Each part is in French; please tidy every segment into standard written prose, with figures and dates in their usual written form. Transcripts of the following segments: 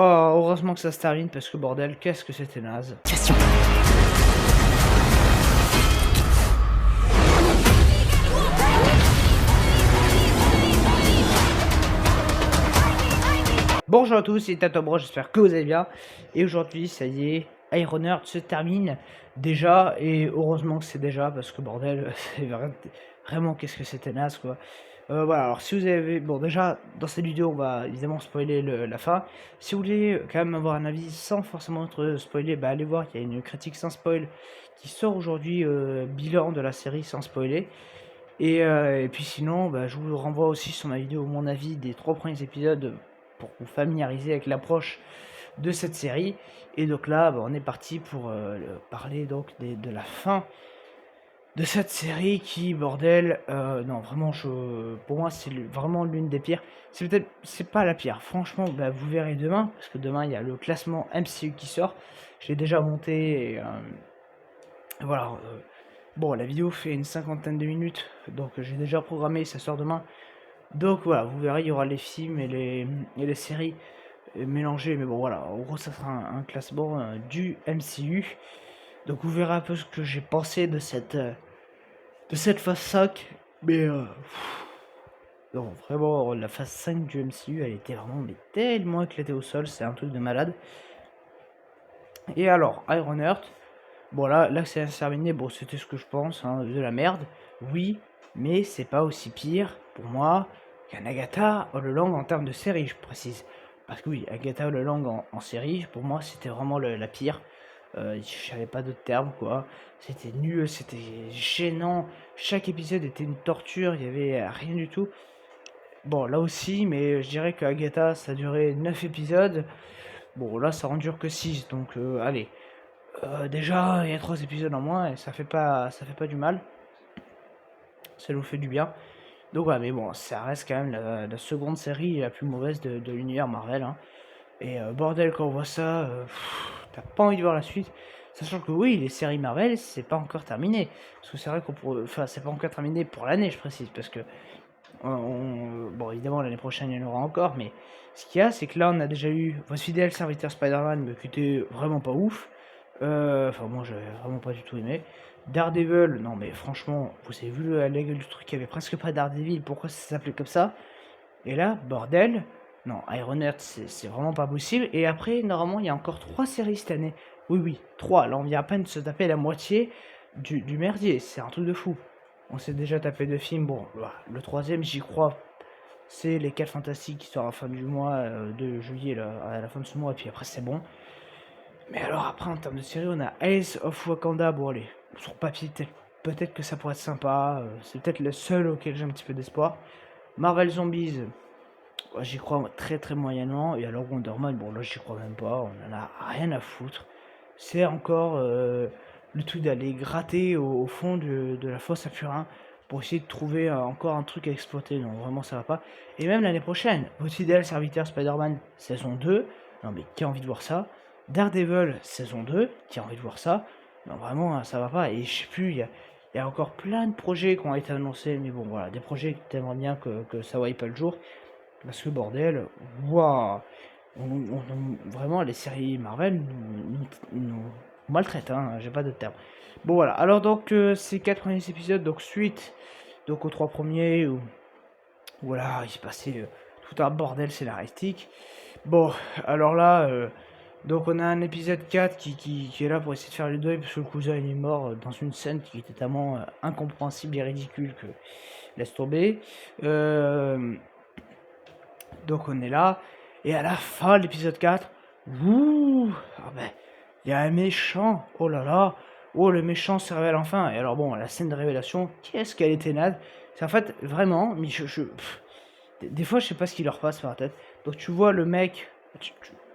Oh, heureusement que ça se termine parce que bordel, qu'est-ce que c'était naze. Question. Bonjour à tous, c'est Tatobro, j'espère que vous allez bien. Et aujourd'hui, ça y est, Ironheart se termine déjà. Et heureusement que c'est déjà, parce que bordel, c'est vraiment qu'est-ce que c'était naze quoi. Voilà, alors si vous avez... Bon déjà, dans cette vidéo, on va évidemment spoiler la fin. Si vous voulez quand même avoir un avis sans forcément être spoilé, bah allez voir, il y a une critique sans spoil qui sort aujourd'hui, bilan de la série sans spoiler. Et puis sinon, bah, je vous renvoie aussi sur ma vidéo mon avis des 3 premiers épisodes pour vous familiariser avec l'approche de cette série. Et donc là, bah, on est parti pour parler donc de la fin de cette série qui, bordel, non vraiment, pour moi c'est vraiment l'une des pires. C'est pas la pire, franchement, bah, vous verrez demain, parce que demain il y a le classement MCU qui sort. Je l'ai déjà monté et voilà. Bon, la vidéo fait une cinquantaine de minutes, donc j'ai déjà programmé, ça sort demain. Donc voilà, vous verrez, il y aura les films et les séries mélangées, mais bon voilà, en gros ça sera un classement du MCU. Donc vous verrez un peu ce que j'ai pensé de cette phase 5, mais non, vraiment, la phase 5 du MCU, elle était vraiment mais tellement éclatée au sol, c'est un truc de malade. Et alors, Ironheart, bon là c'est terminé, bon c'était ce que je pense, hein, de la merde, oui, mais c'est pas aussi pire pour moi qu'un Agatha All Along en termes de série, je précise. Parce que oui, Agatha All Along en série, pour moi c'était vraiment la pire. Je savais pas d'autres termes quoi. C'était nul, c'était gênant, chaque épisode était une torture, il y avait rien du tout. Bon là aussi, mais je dirais que Agatha ça a duré 9 épisodes. Bon là ça en dure que 6, donc allez. Déjà, il y a 3 épisodes en moins et ça fait pas du mal. Ça nous fait du bien. Donc voilà, mais bon, ça reste quand même la seconde série la plus mauvaise de l'univers Marvel, hein. Et bordel, quand on voit ça, t'as pas envie de voir la suite. Sachant que oui, les séries Marvel, c'est pas encore terminé. Parce que c'est vrai qu'on pourrait... Enfin, c'est pas encore terminé pour l'année, je précise. Parce que, bon, évidemment, l'année prochaine, il y en aura encore. Mais ce qu'il y a, c'est que là, on a déjà eu Votre fidèle serviteur Spider-Man, mais qui était vraiment pas ouf. Enfin, moi, j'avais vraiment pas du tout aimé. Daredevil, non, mais franchement, vous avez vu la gueule du truc, il y avait presque pas Daredevil, pourquoi ça s'appelait comme ça? Et là, bordel, non, Ironheart, c'est vraiment pas possible. Et après, normalement, il y a encore 3 séries cette année. Oui, oui, 3. Là, on vient à peine de se taper la moitié du merdier, c'est un truc de fou. On s'est déjà tapé 2 films, bon, voilà, le troisième, j'y crois. C'est les 4 Fantastiques qui sort à la fin du mois de juillet, là, à la fin de ce mois, et puis après, c'est bon. Mais alors après, en termes de série, on a Ace of Wakanda. Bon, allez, sur papier, peut-être que ça pourrait être sympa. C'est peut-être le seul auquel j'ai un petit peu d'espoir. Marvel Zombies, ouais, j'y crois très très moyennement. Et alors Wonder Man, bon là j'y crois même pas. On en a rien à foutre. C'est encore le truc d'aller gratter au fond de la fosse à purin pour essayer de trouver encore un truc à exploiter. Non, vraiment ça va pas. Et même l'année prochaine, votre idéal serviteur Spider-Man saison 2. Non mais qui a envie de voir ça? Daredevil saison 2, qui a envie de voir ça? Non vraiment, hein, ça va pas. Et je sais plus, il y a encore plein de projets qui ont été annoncés, mais bon voilà, des projets que t'aimerais bien que ça voie pas le jour. Parce que bordel, waouh, vraiment les séries Marvel nous maltraitent, hein, j'ai pas de terme. Bon voilà, alors donc ces 4 premiers épisodes, donc suite donc aux 3 premiers, où voilà, il se passait tout un bordel scénaristique. Bon, alors là, donc on a un épisode 4 qui est là pour essayer de faire le deuil, parce que le cousin il est mort dans une scène qui était tellement incompréhensible et ridicule que laisse tomber. Donc on est là, et à la fin de l'épisode 4, ouh, ah ben, il y a un méchant, oh là là, oh le méchant se révèle enfin. Et alors bon, la scène de révélation, qu'est-ce qu'elle était naze. C'est en fait vraiment, mais des fois je sais pas ce qui leur passe par la tête. Donc tu vois le mec,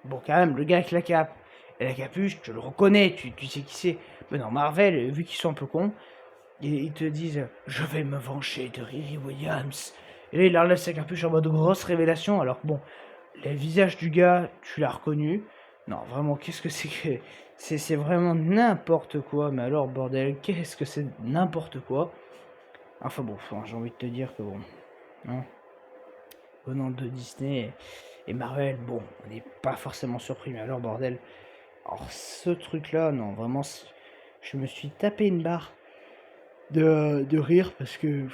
bon quand même, le gars avec la cape et la capuche, tu le reconnais, tu sais qui c'est. Mais non, Marvel, vu qu'ils sont un peu cons, ils te disent je vais me venger de Riri Williams. Et là, il enlève sa capuche en mode grosse révélation. Alors que bon, le visage du gars, tu l'as reconnu. Non, vraiment, qu'est-ce que c'est que. C'est vraiment n'importe quoi. Mais alors, bordel, qu'est-ce que c'est n'importe quoi. Enfin bon, j'ai envie de te dire que bon. Hein, venant de Disney. Et Marvel, bon, on n'est pas forcément surpris, mais alors bordel. Alors ce truc-là, non, vraiment, je me suis tapé une barre de rire parce que,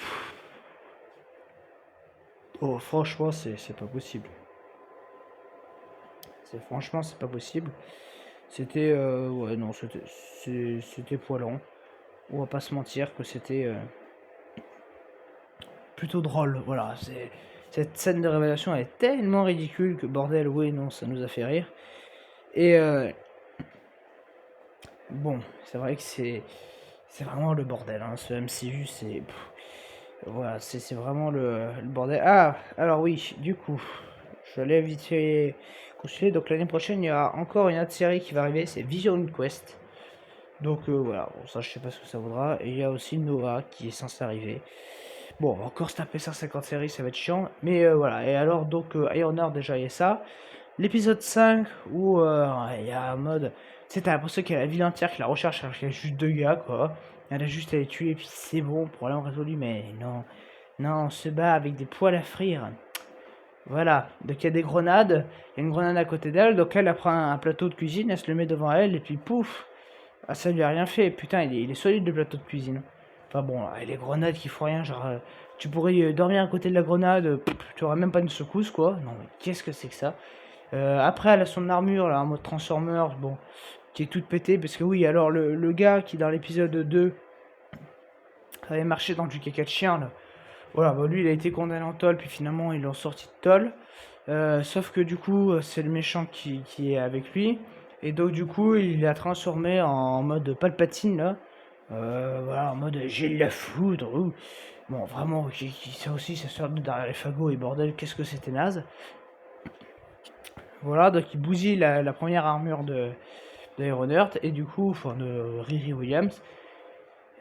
oh, franchement, c'est pas possible. Franchement, c'est pas possible. C'était, ouais, non, c'était poilant. On va pas se mentir que c'était plutôt drôle. Voilà, cette scène de révélation est tellement ridicule que bordel, oui, non, ça nous a fait rire. Et bon, c'est vrai que c'est vraiment le bordel, hein. Ce MCU, voilà, c'est vraiment le bordel. Ah, alors oui, du coup, je l'ai vite fait consulter. Donc l'année prochaine, il y a encore une autre série qui va arriver, c'est Vision Quest. Donc voilà, bon, ça je sais pas ce que ça vaudra. Et il y a aussi Nova qui est censé arriver. Bon, on va encore se taper 150 séries, ça va être chiant. Mais voilà, et alors donc Ironheart déjà il y a ça. L'épisode 5 où il y a un mode. Tu sais, t'as l'impression qu'il y a la ville entière qui la recherche alors qu'il y a juste deux gars quoi. Elle a juste à les tuer et puis c'est bon, problème résolu, mais non. Non, on se bat avec des poils à frire. Voilà, donc il y a des grenades, il y a une grenade à côté d'elle, donc elle prend un plateau de cuisine, elle se le met devant elle, et puis pouf, ah, ça lui a rien fait, putain, il est solide le plateau de cuisine. Enfin bon, et les grenades qui font rien, genre, tu pourrais dormir à côté de la grenade, tu aurais même pas une secousse, quoi. Non, mais qu'est-ce que c'est que ça? Après, elle a son armure, là, en mode Transformers, bon, qui est toute pétée, parce que oui, alors, le gars qui, dans l'épisode 2, avait marché dans du caca de chien, là, voilà, bah lui, il a été condamné en tôle, puis finalement, ils l'ont sorti de tôle. Sauf que du coup, c'est le méchant qui est avec lui. Et donc, du coup, il l'a transformé en mode Palpatine, là. Voilà, en mode j'ai de la foudre. Bon, vraiment, ça aussi, ça sort de derrière les fagots et bordel, qu'est-ce que c'était naze. Voilà, donc il bousille la première armure d'Ironheart et du coup, enfin, de Riri Williams.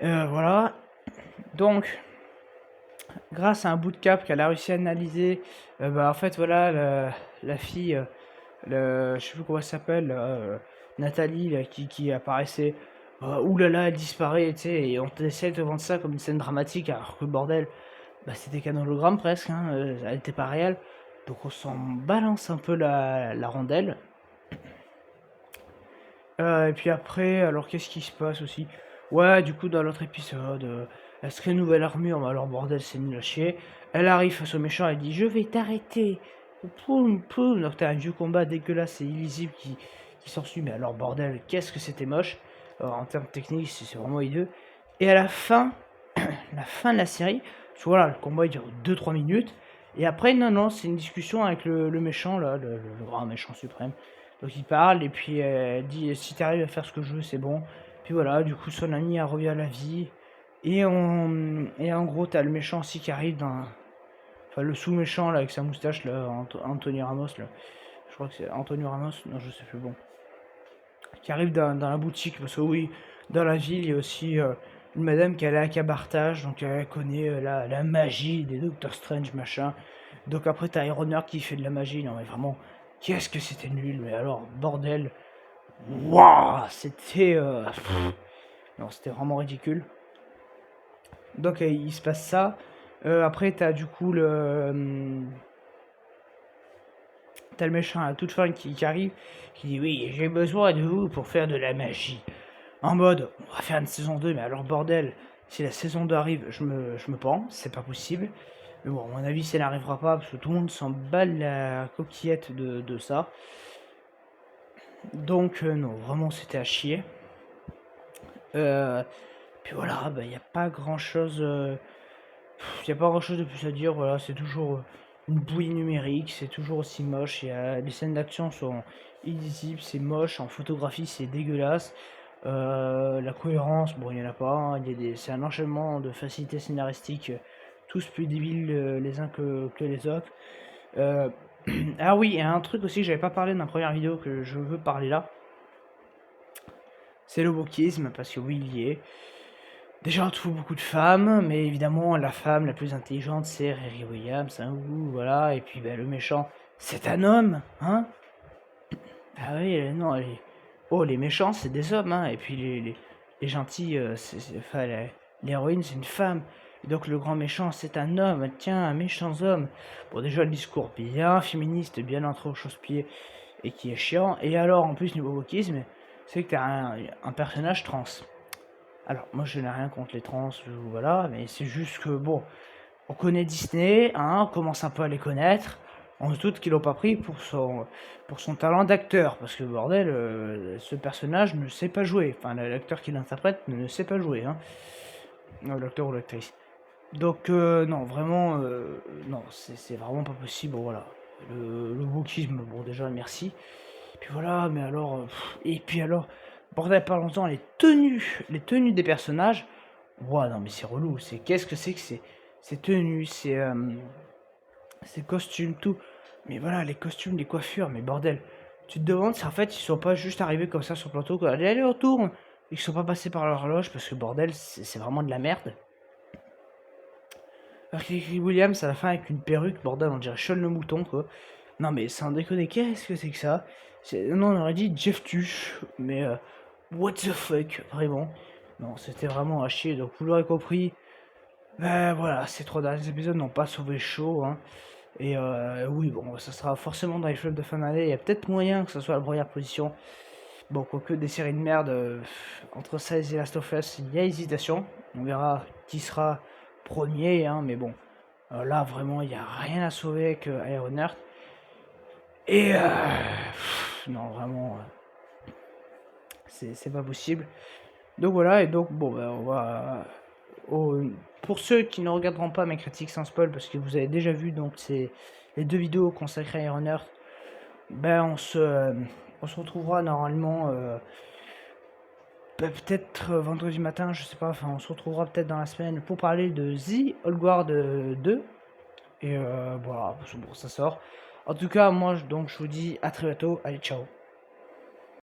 Voilà, donc, grâce à un bout de cap qu'elle a réussi à analyser, bah, en fait, voilà, la fille, je sais plus comment elle s'appelle, Nathalie, là, qui apparaissait. Oulala, elle disparaît, tu sais, et on essaie de vendre ça comme une scène dramatique, alors que bordel, bah, c'était qu'un hologramme presque, hein, elle était pas réelle. Donc on s'en balance un peu la rondelle. Et puis après, alors qu'est-ce qui se passe aussi? Ouais, du coup, dans l'autre épisode, elle se crée une nouvelle armure, mais alors bordel, c'est nul à chier. Elle arrive face au méchant, elle dit je vais t'arrêter. Poum, poum. Donc t'as un vieux combat dégueulasse et illisible qui s'ensuit, mais alors bordel, qu'est-ce que c'était moche. En termes techniques, c'est vraiment hideux. Et à la fin, la fin de la série, voilà, le combat il dure 2-3 minutes. Et après, non, c'est une discussion avec le méchant, là, le grand méchant suprême. Donc il parle et puis elle dit si t'arrives à faire ce que je veux, c'est bon. Puis voilà, du coup son ami revient à la vie. Et en gros, t'as le méchant aussi qui arrive dans. Enfin, le sous-méchant là avec sa moustache, là, Anthony Ramos, là. Je crois que c'est Antonio Ramos, non, je sais plus, bon. Qui arrive dans la boutique, parce que oui, dans la ville, il y a aussi une madame qui est allée à Cabartage, donc elle connaît la magie des Doctor Strange, machin. Donc après, t'as Ironheart qui fait de la magie, non mais vraiment, qu'est-ce que c'était nul, mais alors, bordel. Waouh, c'était. Non, c'était vraiment ridicule. Donc il se passe ça. Après, t'as du coup t'as le méchant à toute fin qui arrive, qui dit oui, j'ai besoin de vous pour faire de la magie. En mode, on va faire une saison 2, mais alors bordel, si la saison 2 arrive, je me pends, c'est pas possible. Mais bon, à mon avis, ça n'arrivera pas, parce que tout le monde s'en bat la coquillette de ça. Donc non, vraiment, c'était à chier. Puis voilà, il n'y a pas grand chose. Il n'y a pas grand chose de plus à dire, voilà, c'est toujours une bouillie numérique, c'est toujours aussi moche. Les scènes d'action sont illisibles, c'est moche, en photographie c'est dégueulasse. La cohérence, bon, il n'y en a pas, hein, c'est un enchaînement de facilités scénaristiques, tous plus débiles les uns que les autres. Ah oui, et un truc aussi que j'avais pas parlé dans la première vidéo que je veux parler là, c'est le wokisme, parce que oui, il y est. Déjà, on trouve beaucoup de femmes, mais évidemment, la femme la plus intelligente, c'est Riri Williams, hein, voilà, et puis le méchant, c'est un homme, hein. Ah oui, non, les méchants, c'est des hommes, hein, et puis les gentils, enfin, l'héroïne, c'est une femme. Et donc le grand méchant, c'est un homme, tiens, un méchant homme. Bon, déjà le discours bien féministe, bien entré au chausse-pied, et qui est chiant. Et alors, en plus, niveau wokisme, c'est que t'as un personnage trans. Alors, moi, je n'ai rien contre les trans, voilà, mais c'est juste que, bon, on connaît Disney, hein, on commence un peu à les connaître. On se doute qu'ils l'ont pas pris pour son talent d'acteur, parce que bordel, ce personnage ne sait pas jouer. Enfin, l'acteur qui l'interprète ne sait pas jouer, hein. L'acteur ou l'actrice. Donc, non, vraiment, non, c'est vraiment pas possible. Bon, voilà. Le wokisme, bon, déjà, merci. Puis voilà, mais alors, et puis alors, bordel, pas longtemps, les tenues des personnages. Ouah, non, mais c'est relou. Qu'est-ce que ces tenues, ces costumes, tout. Mais voilà, les costumes, les coiffures, mais bordel. Tu te demandes si en fait ils sont pas juste arrivés comme ça sur le plateau, quoi. Allez, allez, on tourne. Et qu'ils sont pas passés par l'horloge parce que bordel, c'est vraiment de la merde. Alors que Williams à la fin avec une perruque, bordel, on dirait Sean le mouton, quoi. Non, mais sans déconner, qu'est-ce que c'est que ça? Non, on aurait dit Jeff Tuch, mais what the fuck, vraiment. Non, c'était vraiment à chier, donc vous l'aurez compris. Ben voilà, ces 3 derniers épisodes n'ont pas sauvé le show, hein. Et oui, bon, ça sera forcément dans les flops de fin d'année. Il y a peut-être moyen que ce soit la première position. Bon, quoique des séries de merde, entre 16 et Last of Us, il y a hésitation. On verra qui sera premier, hein, mais bon. Là, vraiment, il n'y a rien à sauver avec Ironheart. Et non, vraiment, c'est pas possible. Donc voilà, et donc, bon, ben, on va. Pour ceux qui ne regarderont pas mes critiques sans spoil, parce que vous avez déjà vu donc c'est les 2 vidéos consacrées à Ironheart, ben on se retrouvera normalement peut-être vendredi matin, je sais pas, enfin on se retrouvera peut-être dans la semaine pour parler de The Old Guard 2. Et voilà, bon, ça sort. En tout cas, moi donc je vous dis à très bientôt, allez ciao.